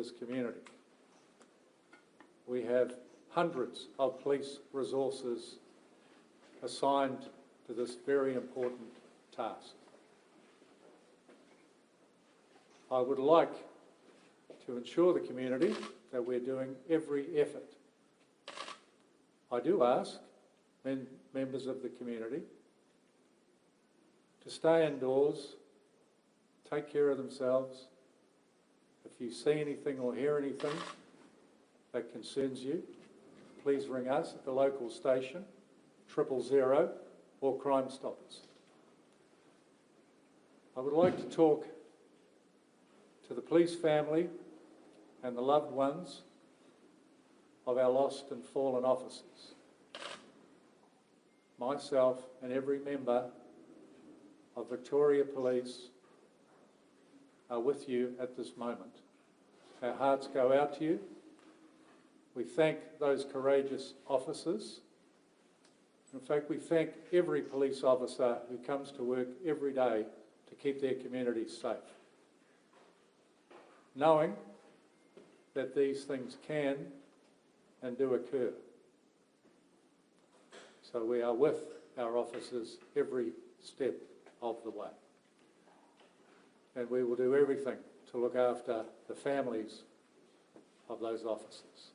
this community. We have hundreds of police resources assigned to this very important task. I would like to ensure the community that we're doing every effort. I do ask members of the community to stay indoors, take care of themselves. If you see anything or hear anything that concerns you, please ring us at the local station, 000 or Crime Stoppers. I would like to talk to the police family and the loved ones of our lost and fallen officers. Myself and every member of Victoria Police are with you at this moment. Our hearts go out to you. We thank those courageous officers. In fact, we thank every police officer who comes to work every day to keep their communities safe, knowing that these things can and do occur. So we are with our officers every step of the way. And we will do everything to look after the families of those officers.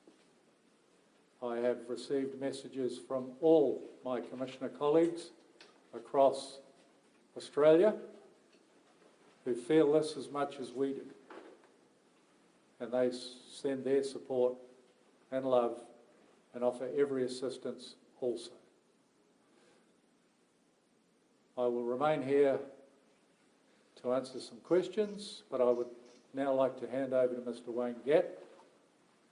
I have received messages from all my Commissioner colleagues across Australia who feel this as much as we do. And they send their support and love and offer every assistance also. I will remain here to answer some questions, but I would now like to hand over to Mr. Wayne Gatt,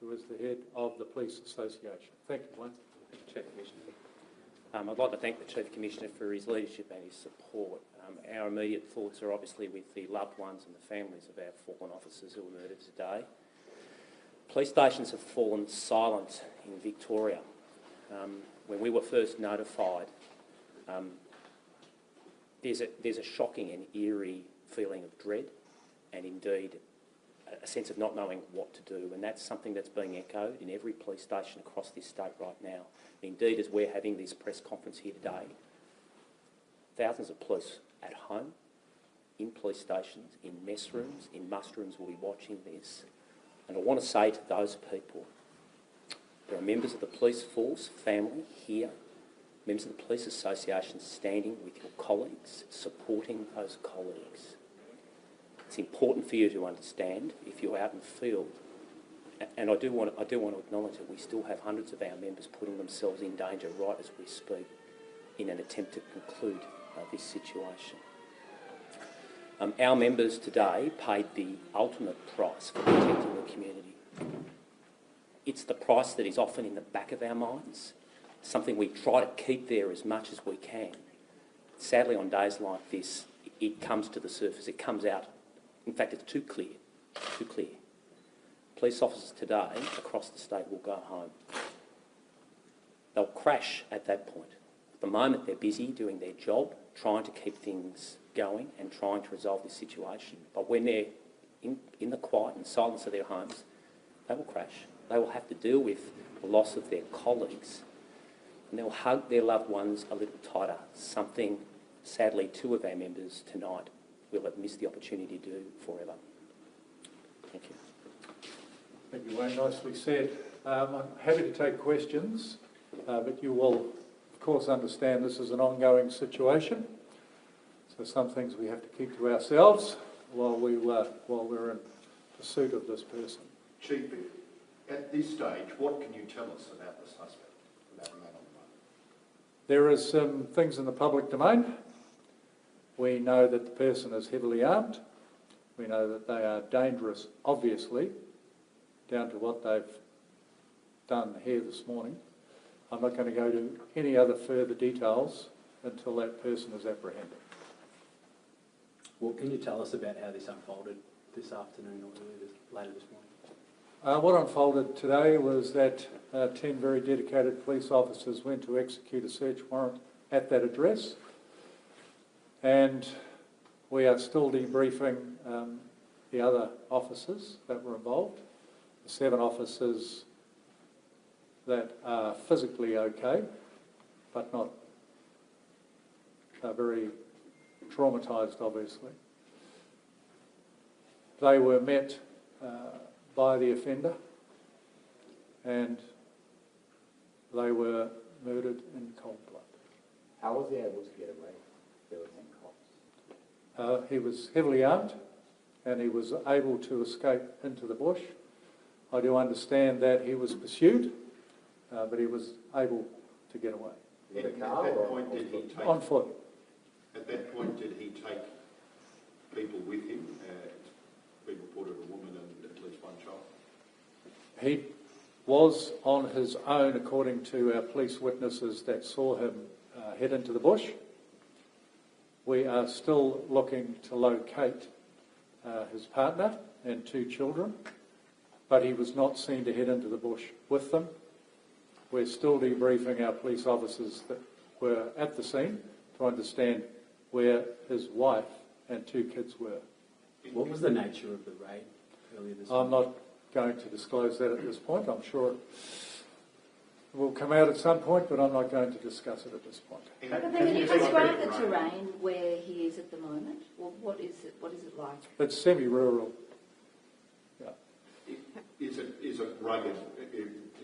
who is the head of the Police Association. Thank you, Wayne. Thank you, Chief Commissioner. I'd like to thank the Chief Commissioner for his leadership and his support. Our immediate thoughts are obviously with the loved ones and the families of our fallen officers who were murdered today. Police stations have fallen silent in Victoria. When we were first notified, there's a shocking and eerie feeling of dread and indeed a sense of not knowing what to do, and that's something that's being echoed in every police station across this state right now. Indeed, as we're having this press conference here today, thousands of police at home, in police stations, in mess rooms, in muster rooms will be watching this. And I want to say to those people, there are members of the police force, family here, members of the Police Association standing with your colleagues, supporting those colleagues. It's important for you to understand if you're out in the field, and I do want to acknowledge that we still have hundreds of our members putting themselves in danger right as we speak in an attempt to conclude this situation. Our members today paid the ultimate price for protecting the community. It's the price that is often in the back of our minds, something we try to keep there as much as we can. Sadly, on days like this, it comes to the surface, it comes out. In fact, it's too clear. Police officers today across the state will go home. They'll crash at that point. At the moment, they're busy doing their job, trying to keep things going and trying to resolve this situation. But when they're in the quiet and silence of their homes, they will crash. They will have to deal with the loss of their colleagues, and they'll hug their loved ones a little tighter, something, sadly, 2 of our members tonight will have missed the opportunity to do forever. Thank you. Thank you, Wayne. Nicely said. I'm happy to take questions, but you will, of course, understand this is an ongoing situation. So some things we have to keep to ourselves while we're in pursuit of this person. Chief, at this stage, what can you tell us about the suspect, about the man on the motor? There is some things in the public domain. We know that the person is heavily armed. We know that they are dangerous, obviously, down to what they've done here this morning. I'm not going to go to any other further details until that person is apprehended. What can you tell us about how this unfolded this afternoon or later this morning? What unfolded today was that 10 very dedicated police officers went to execute a search warrant at that address, and we are still debriefing the other officers that were involved. the 7 officers that are physically okay, but not very traumatised, obviously. They were met by the offender and they were murdered in cold blood. How was he able to get away? There were 10 cops. He was heavily armed and he was able to escape into the bush. I do understand that he was pursued, but he was able to get away. At that point, did he take... On foot. At that point, did he take people with him? He reported a woman and at least one child. He was on his own, according to our police witnesses that saw him head into the bush. We are still looking to locate his partner and 2 children, but he was not seen to head into the bush with them. We're still debriefing our police officers that were at the scene to understand where his wife and 2 kids were. What was the nature of the raid earlier this I'm week? not going to disclose that at this point. I'm sure it will come out at some point, but I'm not going to discuss it at this point. But can you describe the terrain where he is at the moment? Or what is it like? It's semi-rural. Yeah. Is it rugged?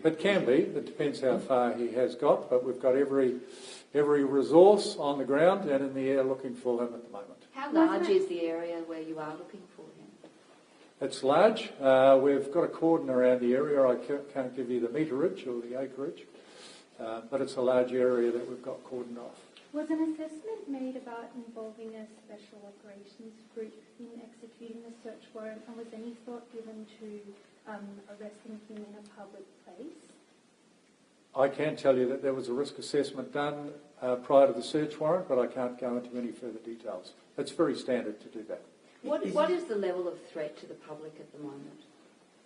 It can be. It depends how far he has got, but we've got every resource on the ground and in the air looking for him at the moment. How large is the area where you are looking for him? It's large. We've got a cordon around the area. I can't give you the meterage or the acreage, but it's a large area that we've got cordoned off. Was an assessment made about involving a special operations group in executing the search warrant, and was any thought given to arresting him in a public place? I can tell you that there was a risk assessment done prior to the search warrant, but I can't go into any further details. It's very standard to do that. What is the level of threat to the public at the moment?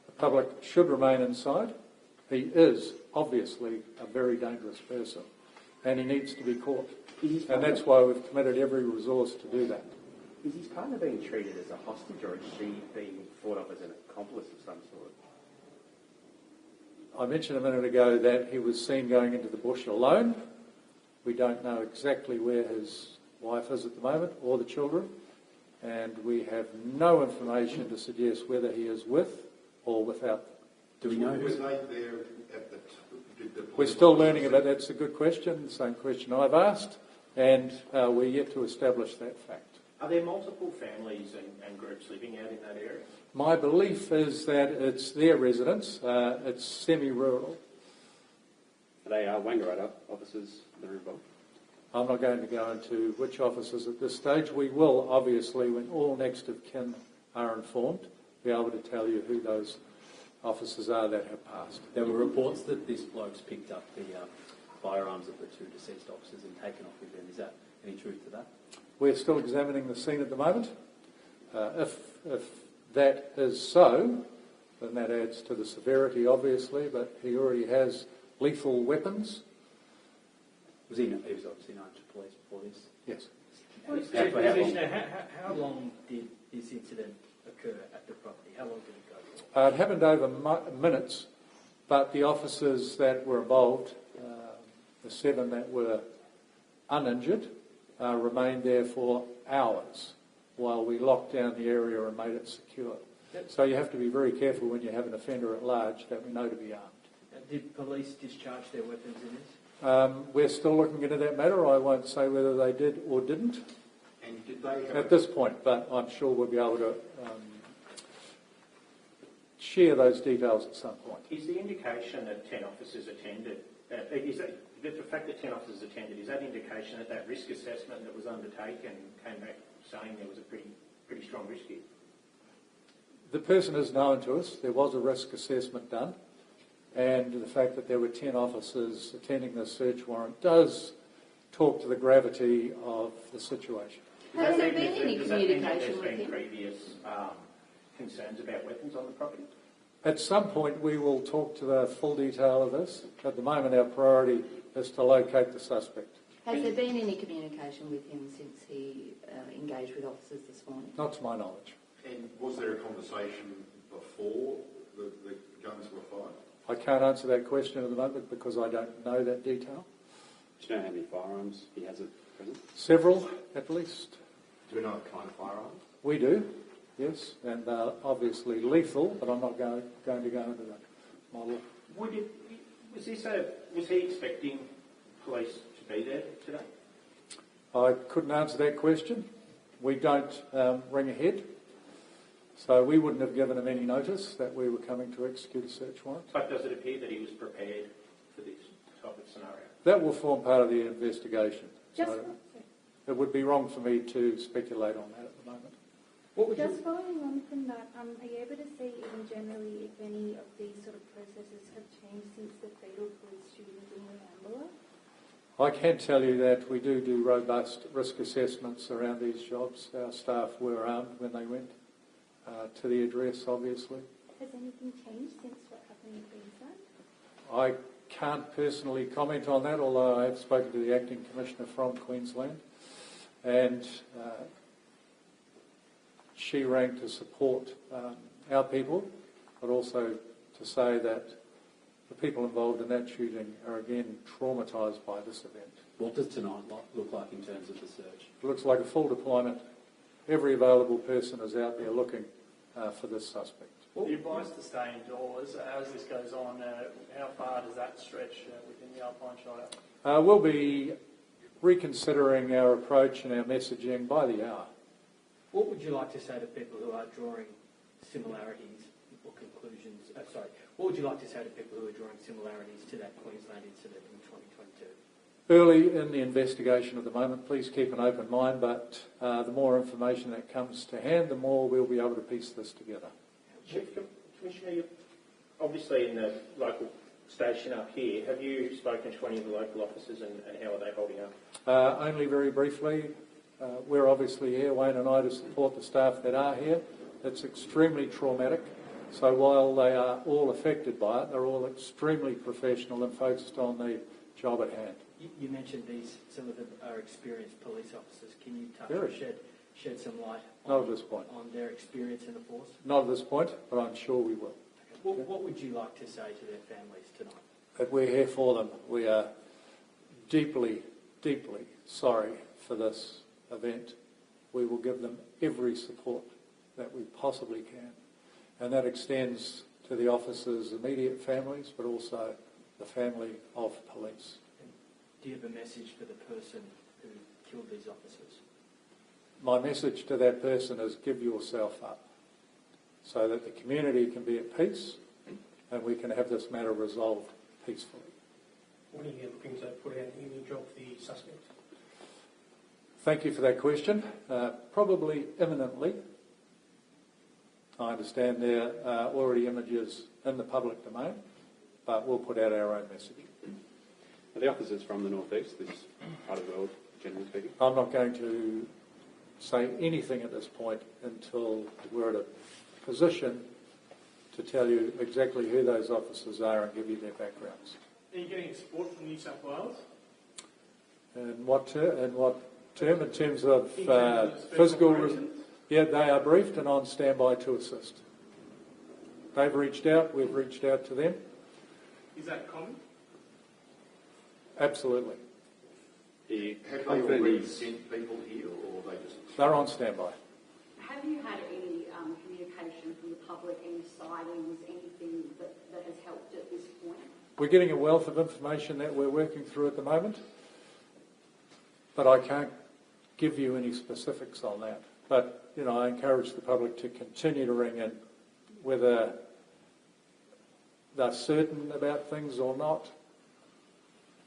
The public should remain inside. He is obviously a very dangerous person and he needs to be caught. And that's why we've committed every resource to do that. Is his partner being treated as a hostage or is she being thought of as an accomplice of some sort? I mentioned a minute ago that he was seen going into the bush alone. We don't know exactly where his wife is at the moment or the children, and we have no information to suggest whether he is with or without them. Do we know Was who? they there at the... We're still learning about that. That's a good question, the same question I've asked, and we're yet to establish that fact. Are there multiple families and groups living out in that area? My belief is that it's their residence. It's semi-rural. Are they Wangaratta officers that are involved? I'm not going to go into which officers at this stage. We will, obviously, when all next of kin are informed, be able to tell you who those officers are that have passed. There were reports that this bloke's picked up the firearms of the 2 deceased officers and taken off with them. Is that any truth to that? We're still examining the scene at the moment. If that is so, then that adds to the severity, obviously, but he already has lethal weapons. He was obviously known to police before this. Yes. How long did this incident occur at the property? How long did it go for? It happened over minutes, but the officers that were involved, the 7 that were uninjured, remained there for hours while we locked down the area and made it secure. So you have to be very careful when you have an offender at large that we know to be armed. And did police discharge their weapons in this? We're still looking into that matter. I won't say whether they did or didn't And did they have at this point, but I'm sure we'll be able to share those details at some point. Is the indication that 10 officers attended, the fact that 10 officers attended, is that indication that that risk assessment that was undertaken came back saying there was a pretty strong risk here? The person is known to us. There was a risk assessment done, and the fact that there were 10 officers attending the search warrant does talk to the gravity of the situation. Has there been any communication with There's been him? previous concerns about weapons on the property? At some point we will talk to the full detail of this. At the moment our priority is to locate the suspect. Has there been any communication with him since he engaged with officers this morning? Not to my knowledge. And was there a conversation before the I can't answer that question at the moment because I don't know that detail. Do you know how many firearms he has at present? Several, at least. Do we know what kind of firearm? We do, yes, and obviously lethal, but I'm not going to go into that model. Was he expecting police to be there today? I couldn't answer that question. We don't ring ahead, so we wouldn't have given him any notice that we were coming to execute a search warrant. But does it appear that he was prepared for this type of scenario? That will form part of the investigation. Just, So it would be wrong for me to speculate on that at the moment. just following on from that, are you able to say even generally if any of these sort of processes have changed since the fatal police shooting in Ambler? I can tell you that we do robust risk assessments around these jobs. Our staff were armed when they went to the address, obviously. Has anything changed since what happened in Queensland? I can't personally comment on that, although I have spoken to the Acting Commissioner from Queensland, and she rang to support our people, but also to say that the people involved in that shooting are again traumatised by this event. What does tonight look like in terms of the search? It looks like a full deployment. Every available person is out there looking for this suspect. The advice to stay indoors as this goes on, how far does that stretch within the Alpine Shire? We'll be reconsidering our approach and our messaging by the hour. What would you like to say to people who are drawing similarities or conclusions? What would you like to say to people who are drawing similarities to that Queensland incident in 2022? Early in the investigation at the moment, please keep an open mind, but the more information that comes to hand, the more we'll be able to piece this together. Commissioner, you're obviously in the local station up here. Have you spoken to any of the local officers and how are they holding up? Only very briefly. We're obviously here, Wayne and I, to support the staff that are here. It's extremely traumatic. So while they are all affected by it, they're all extremely professional and focused on the job at hand. You mentioned some of them are experienced police officers. Can you touch Very. or shed some light Not at this point. on their experience in the force? Not at this point, but I'm sure we will. Okay. What would you like to say to their families tonight? That we're here for them. We are deeply, deeply sorry for this event. We will give them every support that we possibly can. And that extends to the officers' immediate families, but also the family of police. Do you have a message for the person who killed these officers? My message to that person is give yourself up so that the community can be at peace and we can have this matter resolved peacefully. When are you looking to put out an image of the suspect? Thank you for that question. Probably imminently. I understand there are already images in the public domain, but we'll put out our own message. Are the officers from the northeast, this part of the world, generally speaking? I'm not going to say anything at this point until we're at a position to tell you exactly who those officers are and give you their backgrounds. Are you getting support from New South Wales? And what term? In terms of In terms of physical... operations? Yeah, they are briefed and on standby to assist. They've reached out, we've reached out to them. Is that common? Absolutely. Have they already sent people here or are they just... They're on standby. Have you had any communication from the public, any sightings, anything that has helped at this point? We're getting a wealth of information that we're working through at the moment, but I can't give you any specifics on that. But, I encourage the public to continue to ring in, whether they're certain about things or not.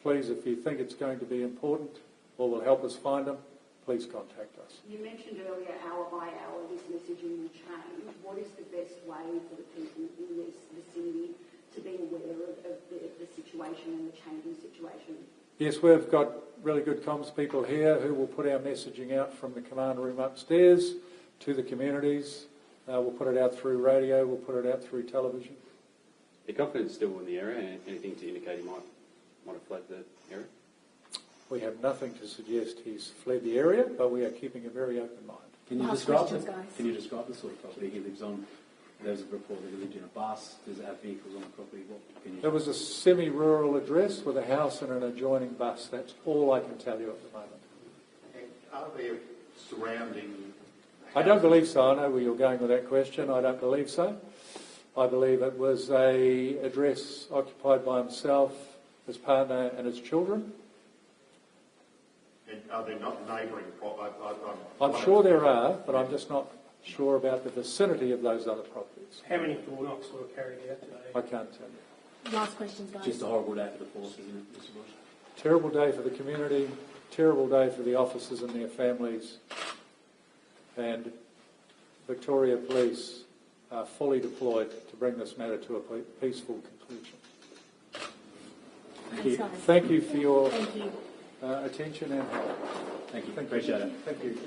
Please, if you think it's going to be important or will help us find them, please contact us. You mentioned earlier, hour by hour, this messaging will change. What is the best way for the people in this vicinity to be aware of the situation and the changing situation? Yes, we've got really good comms people here who will put our messaging out from the command room upstairs to the communities. We'll put it out through radio, we'll put it out through television. Your confidence still in the area? Anything to indicate he might have fled the area? We have nothing to suggest he's fled the area, but we are keeping a very open mind. Can you describe the sort of property he lives on? There was a report that he lived in a bus. Does it have vehicles on the property? What can you... It was a semi-rural address with a house and an adjoining bus. That's all I can tell you at the moment. And are there surrounding... I don't believe so. I know where you're going with that question. I don't believe so. I believe it was a address occupied by himself, his partner and his children. And are there not neighbouring... I'm sure there are, but I'm just not sure about the vicinity of those other properties. How many door knocks were carried out today? I can't tell you. Last question, guys. Just a horrible day for the force, isn't it, Mr. Bush? Terrible day for the community, terrible day for the officers and their families, and Victoria Police are fully deployed to bring this matter to a peaceful conclusion. Thanks, guys. Thank you for your Thank you. attention and help. Thank you. Thank Appreciate you. it. Thank you.